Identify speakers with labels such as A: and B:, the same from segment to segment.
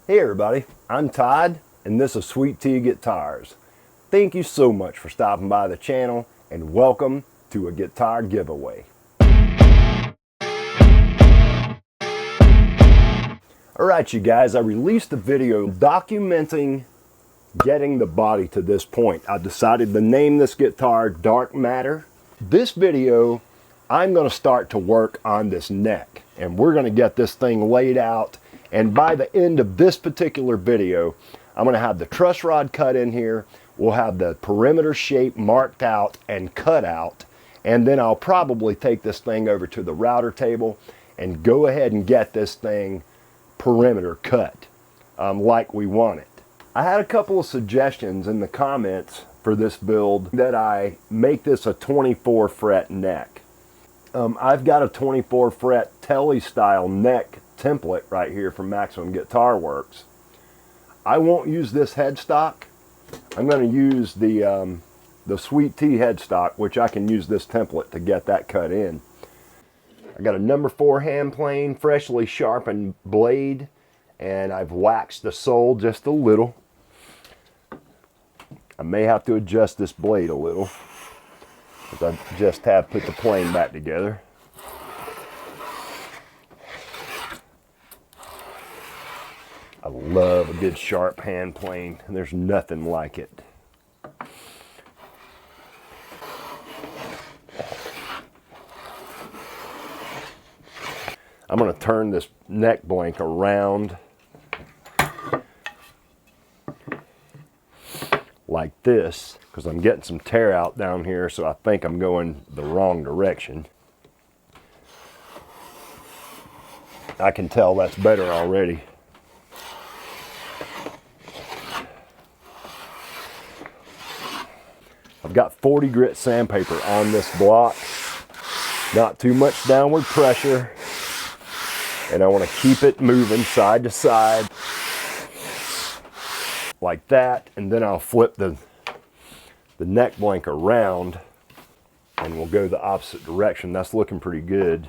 A: Hey everybody, I'm Todd and this is Sweet Tea Guitars. Thank you so much for stopping by the channel and welcome to a guitar giveaway. Alright you guys, I released a video documenting getting the body to this point. I decided to name this guitar Dark Matter. This video, I'm going to start to work on this neck and we're going to get this thing laid out. And by the end of this particular video, I'm going to have the truss rod cut in here. We'll have the perimeter shape marked out and cut out. And then I'll probably take this thing over to the router table and go ahead and get this thing perimeter cut like we want it. I had a couple of suggestions in the comments for this build that I make this a 24 fret neck. I've got a 24 fret telly style neck template right here from Maximum Guitar Works. I won't use this headstock. I'm going to use the Sweet Tea headstock, which I can use this template to get that cut in. I got a number 4 hand plane, freshly sharpened blade, and I've waxed the sole just a little. I may have to adjust this blade a little because I just have put the plane back together. I love a good sharp hand plane, and there's nothing like it. I'm going to turn this neck blank around like this because I'm getting some tear out down here, so I think I'm going the wrong direction. I can tell that's better already. I've got 40 grit sandpaper on this block, not too much downward pressure, and I want to keep it moving side to side like that, and then I'll flip the neck blank around and we'll go the opposite direction. That's looking pretty good.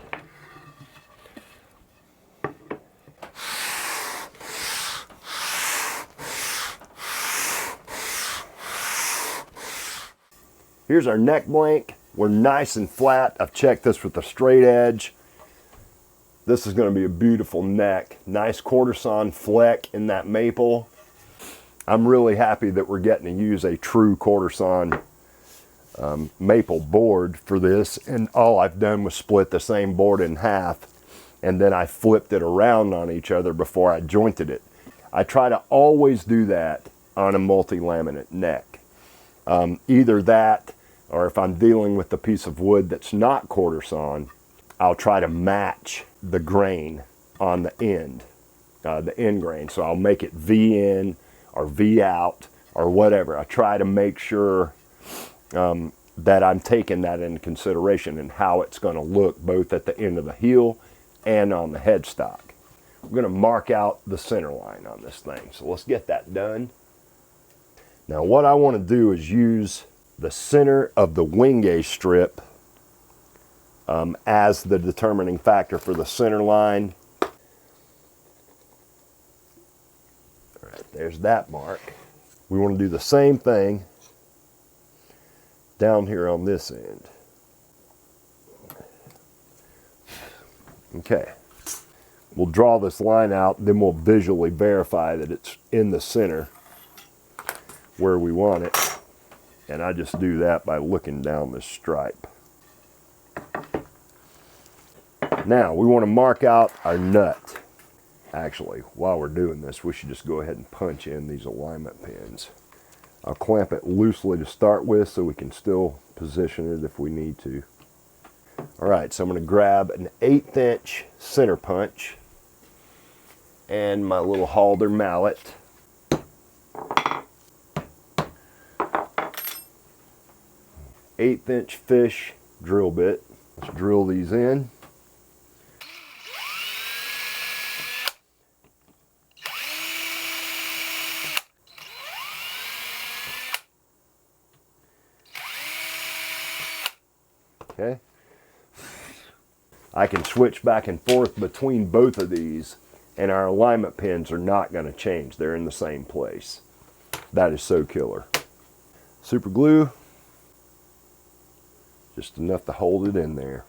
A: Here's our neck blank. We're nice and flat. I've checked this with a straight edge. This is going to be a beautiful neck. Nice quarter sawn fleck in that maple. I'm really happy that we're getting to use a true quarter sawn maple board for this. And all I've done was split the same board in half, and then I flipped it around on each other before I jointed it. I try to always do that on a multi-laminate neck. Either that, or if I'm dealing with a piece of wood that's not quarter sawn, I'll try to match the grain on the end grain. So I'll make it V in or V out or whatever. I try to make sure that I'm taking that into consideration and how it's going to look both at the end of the heel and on the headstock. We're going to mark out the center line on this thing. So let's get that done. Now what I want to do is use the center of the wing gauge strip as the determining factor for the center line. All right, there's that mark. We want to do the same thing down here on this end. Okay, we'll draw this line out, then we'll visually verify that it's in the center where we want it. And I just do that by looking down this stripe. Now we want to mark out our nut. Actually, while we're doing this, we should just go ahead and punch in these alignment pins. I'll clamp it loosely to start with so we can still position it if we need to. All right, so I'm going to grab an 1/8 inch center punch and my little halter mallet. Eighth-inch fish drill bit. Let's drill these in. Okay. I can switch back and forth between both of these and our alignment pins are not going to change. They're in the same place. That is so killer. Super glue, just enough to hold it in there.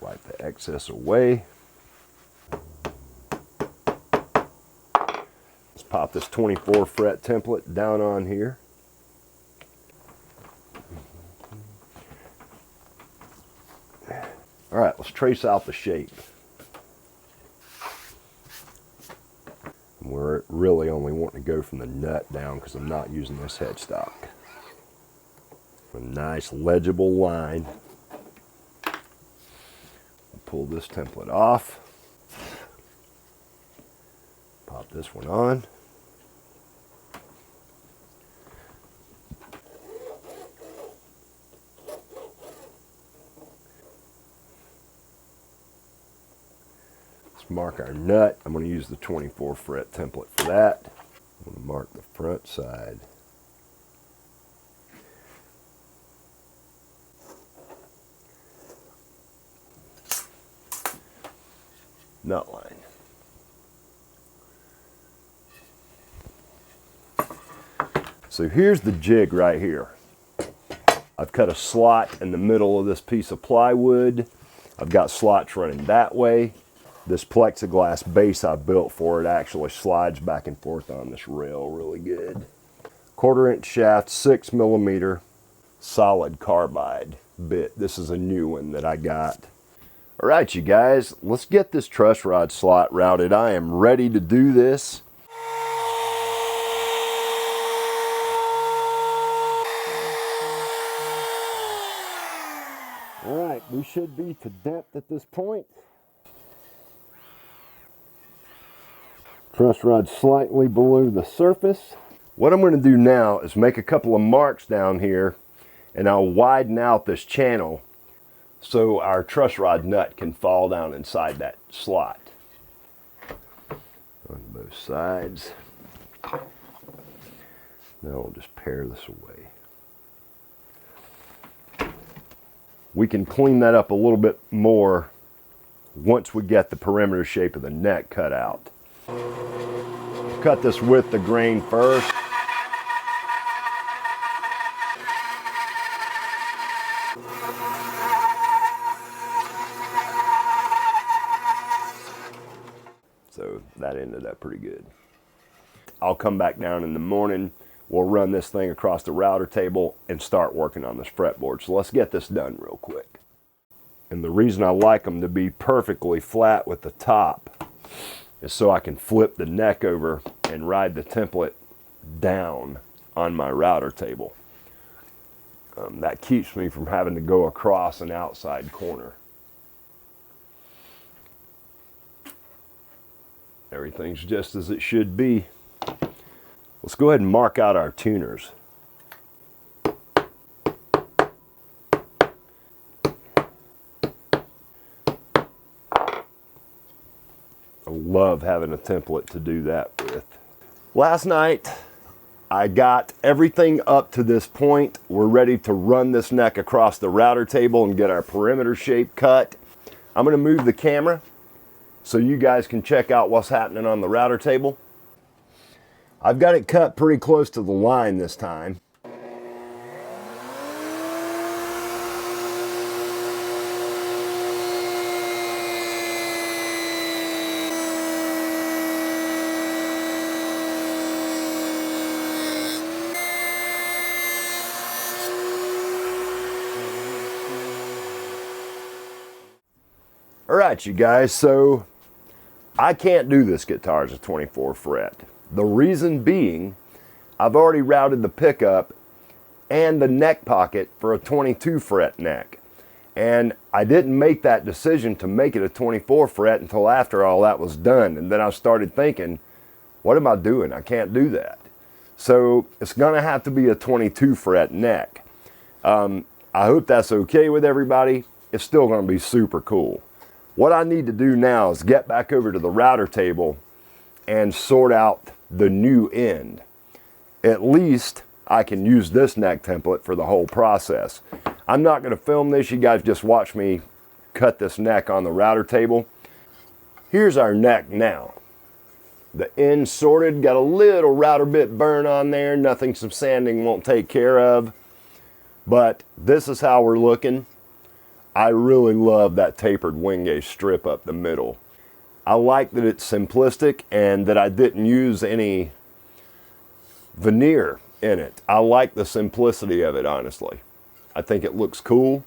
A: Wipe the excess away. Let's pop this 24 fret template down on here. All right, let's trace out the shape. We're really only wanting to go from the nut down because I'm not using this headstock. A nice legible line. Pull this template off. Pop this one on. Mark our nut. I'm going to use the 24 fret template for that. I'm going to mark the front side. Nut line. So here's the jig right here. I've cut a slot in the middle of this piece of plywood. I've got slots running that way. This plexiglass base I built for it actually slides back and forth on this rail really good. 1/4 inch shaft, 6mm solid carbide bit. This is a new one that I got. All right, you guys, let's get this truss rod slot routed. I am ready to do this. All right, we should be to depth at this point. Truss rod slightly below the surface. What I'm going to do now is make a couple of marks down here, and I'll widen out this channel so our truss rod nut can fall down inside that slot. On both sides. Now we'll just pare this away. We can clean that up a little bit more once we get the perimeter shape of the neck cut out. Cut this with the grain first. So that ended up pretty good. I'll come back down in the morning. We'll run this thing across the router table and start working on this fretboard. So let's get this done real quick. And the reason I like them to be perfectly flat with the top is so I can flip the neck over and ride the template down on my router table. That keeps me from having to go across an outside corner. Everything's just as it should be. Let's go ahead and mark out our tuners. I love having a template to do that with. Last night, I got everything up to this point. We're ready to run this neck across the router table and get our perimeter shape cut. I'm going to move the camera so you guys can check out what's happening on the router table. I've got it cut pretty close to the line this time. All right, you guys, so I can't do this guitar as a 24 fret. The reason being, I've already routed the pickup and the neck pocket for a 22 fret neck. And I didn't make that decision to make it a 24 fret until after all that was done. And then I started thinking, what am I doing? I can't do that. So it's gonna have to be a 22 fret neck. I hope that's okay with everybody. It's still gonna be super cool. What I need to do now is get back over to the router table and sort out the new end. At least I can use this neck template for the whole process. I'm not going to film this. You guys just watch me cut this neck on the router table. Here's our neck now. The end sorted, got a little router bit burn on there, nothing some sanding won't take care of. But this is how we're looking. I really love that tapered wing gauge strip up the middle. I like that it's simplistic and that I didn't use any veneer in it. I like the simplicity of it, honestly. I think it looks cool,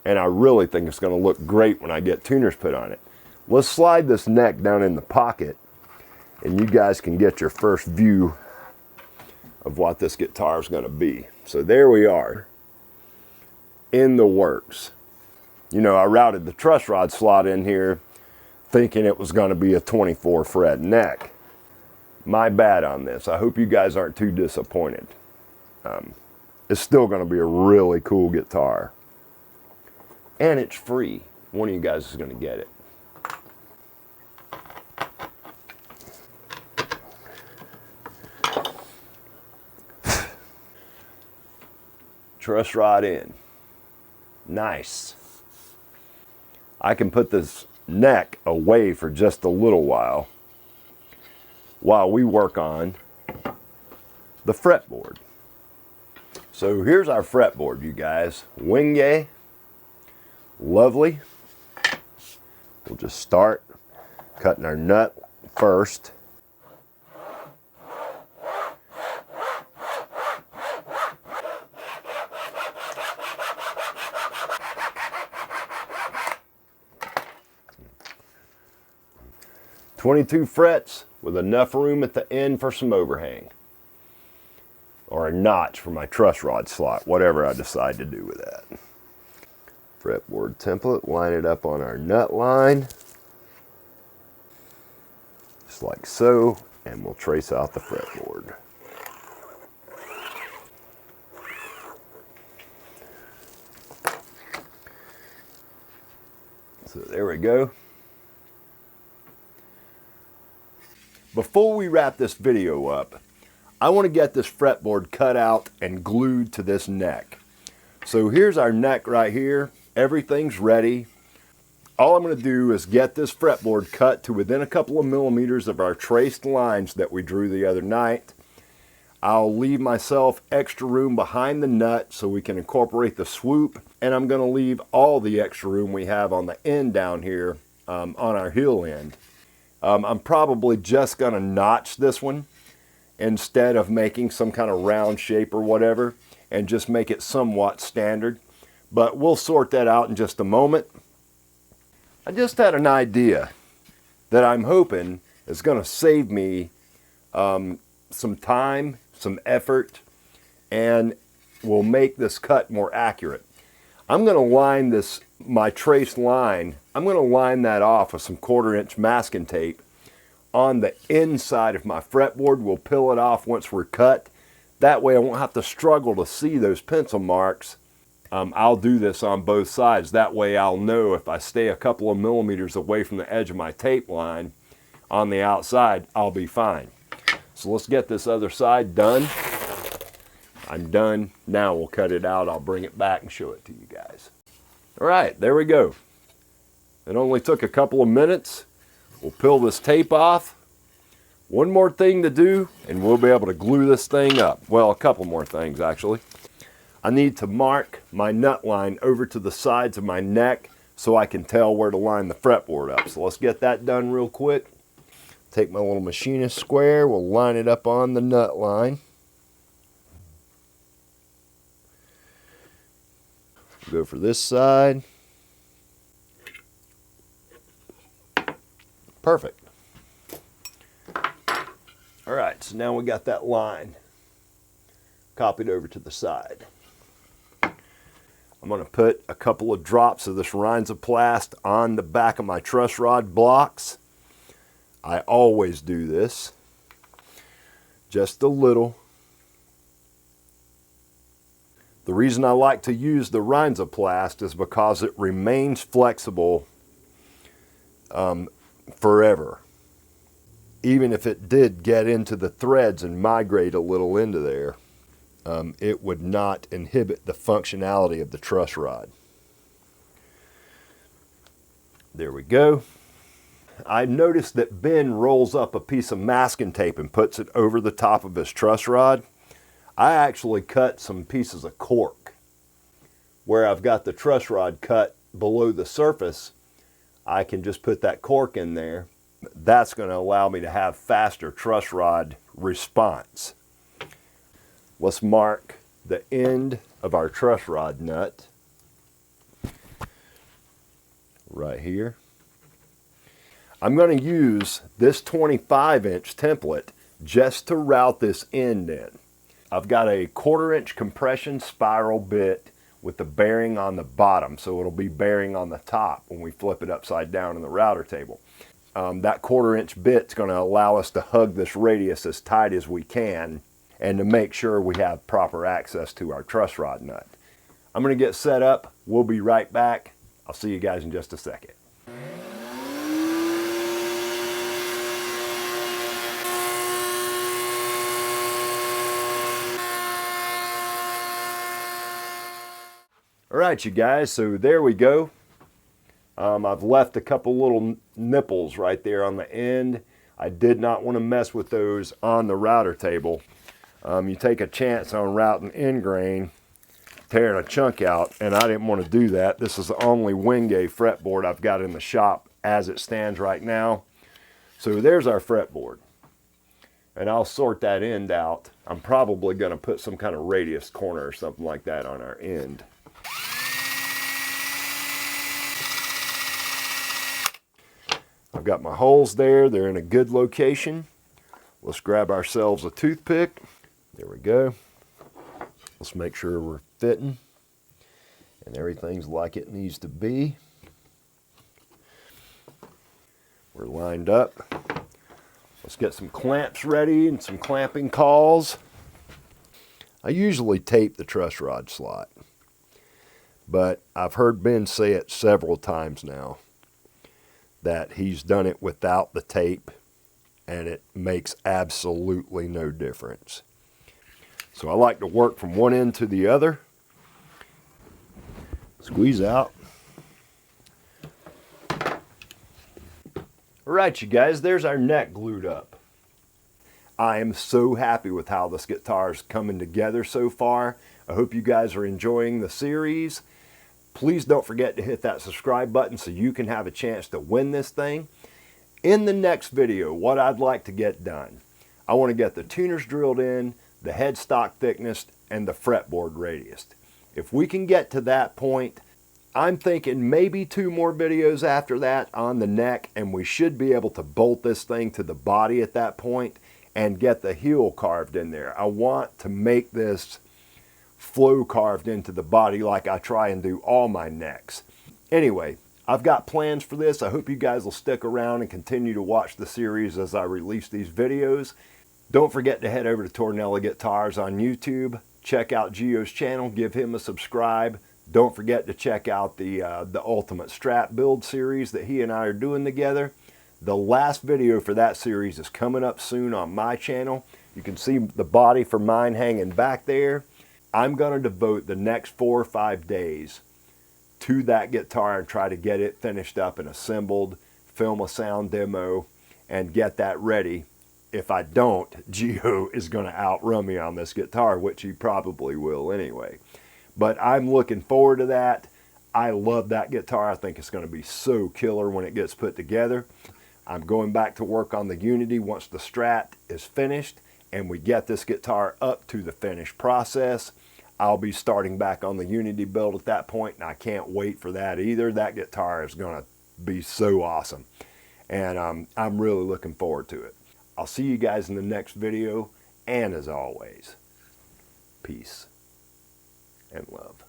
A: and I really think it's going to look great when I get tuners put on it. Let's slide this neck down in the pocket, and you guys can get your first view of what this guitar is going to be. So there we are, in the works. You know, I routed the truss rod slot in here thinking it was going to be a 24 fret neck. My bad on this. I hope you guys aren't too disappointed. It's still going to be a really cool guitar. And it's free. One of you guys is going to get it. Truss rod in. Nice. I can put this neck away for just a little while we work on the fretboard. So here's our fretboard, you guys. Wingay, lovely. We'll just start cutting our nut first. "22 frets with enough room at the end for some overhang, or a notch for my truss rod slot, whatever I decide to do with that." Fretboard template, line it up on our nut line, just like so, and we'll trace out the fretboard. So there we go. Before we wrap this video up, I want to get this fretboard cut out and glued to this neck. So here's our neck right here. Everything's ready. All I'm going to do is get this fretboard cut to within a couple of millimeters of our traced lines that we drew the other night. I'll leave myself extra room behind the nut so we can incorporate the swoop, and I'm going to leave all the extra room we have on the end down here on our heel end. I'm probably just going to notch this one instead of making some kind of round shape or whatever, and just make it somewhat standard. But we'll sort that out in just a moment. I just had an idea that I'm hoping is going to save me some time, some effort, and will make this cut more accurate. I'm going to line this, my traced line, I'm going to line that off with some 1/4 inch masking tape on the inside of my fretboard. We'll peel it off once we're cut. That way I won't have to struggle to see those pencil marks. I'll do this on both sides. That way I'll know if I stay a couple of millimeters away from the edge of my tape line on the outside, I'll be fine. So let's get this other side done. I'm done. Now we'll cut it out. I'll bring it back and show it to you guys. All right, there we go. It only took a couple of minutes. We'll peel this tape off. One more thing to do, and we'll be able to glue this thing up. Well, a couple more things, actually. I need to mark my nut line over to the sides of my neck so I can tell where to line the fretboard up. So let's get that done real quick. Take my little machinist square. We'll line it up on the nut line. Go for this side. Perfect. All right, so now we got that line copied over to the side. I'm going to put a couple of drops of this Rhinzoplast on the back of my truss rod blocks. I always do this. Just a little. The reason I like to use the Rhinzoplast is because it remains flexible forever. Even if it did get into the threads and migrate a little into there, it would not inhibit the functionality of the truss rod. There we go. I noticed that Ben rolls up a piece of masking tape and puts it over the top of his truss rod. I actually cut some pieces of cork. Where I've got the truss rod cut below the surface, I can just put that cork in there. That's going to allow me to have faster truss rod response. Let's mark the end of our truss rod nut right here. I'm going to use this 25-inch template just to route this end in. I've got a 1/4-inch compression spiral bit with the bearing on the bottom, so it'll be bearing on the top when we flip it upside down in the router table. That 1/4-inch bit's going to allow us to hug this radius as tight as we can and to make sure we have proper access to our truss rod nut. I'm going to get set up. We'll be right back. I'll see you guys in just a second. All right, you guys, so there we go. I've left a couple little nipples right there on the end. I did not want to mess with those on the router table. You take a chance on routing end grain, tearing a chunk out, and I didn't want to do that. This is the only Wingay fretboard I've got in the shop as it stands right now. So there's our fretboard. And I'll sort that end out. I'm probably going to put some kind of radius corner or something like that on our end. I've got my holes there. They're in a good location. Let's grab ourselves a toothpick. There we go. Let's make sure we're fitting and everything's like it needs to be. We're lined up. Let's get some clamps ready and some clamping cauls. I usually tape the truss rod slot, but I've heard Ben say it several times now that he's done it without the tape and it makes absolutely no difference. So I like to work from one end to the other. Squeeze out. All right, you guys, there's our neck glued up. I am so happy with how this guitar is coming together so far. I hope you guys are enjoying the series. Please don't forget to hit that subscribe button so you can have a chance to win this thing. In the next video, what I'd like to get done, I want to get the tuners drilled in, the headstock thickness, and the fretboard radius. If we can get to that point, I'm thinking maybe 2 more videos after that on the neck, and we should be able to bolt this thing to the body at that point and get the heel carved in there. I want to make this flow carved into the body like I try and do all my necks. Anyway, I've got plans for this. I hope you guys will stick around and continue to watch the series as I release these videos. Don't forget to head over to Tornella Guitars on YouTube. Check out Gio's channel. Give him a subscribe. Don't forget to check out the Ultimate Strap Build series that he and I are doing together. The last video for that series is coming up soon on my channel. You can see the body for mine hanging back there. I'm going to devote the next 4 or 5 days to that guitar and try to get it finished up and assembled, film a sound demo, and get that ready. If I don't, Gio is going to outrun me on this guitar, which he probably will anyway. But I'm looking forward to that. I love that guitar. I think it's going to be so killer when it gets put together. I'm going back to work on the Unity once the Strat is finished and we get this guitar up to the finished process. I'll be starting back on the Unity build at that point, and I can't wait for that either. That guitar is going to be so awesome, and I'm really looking forward to it. I'll see you guys in the next video, and as always, peace and love.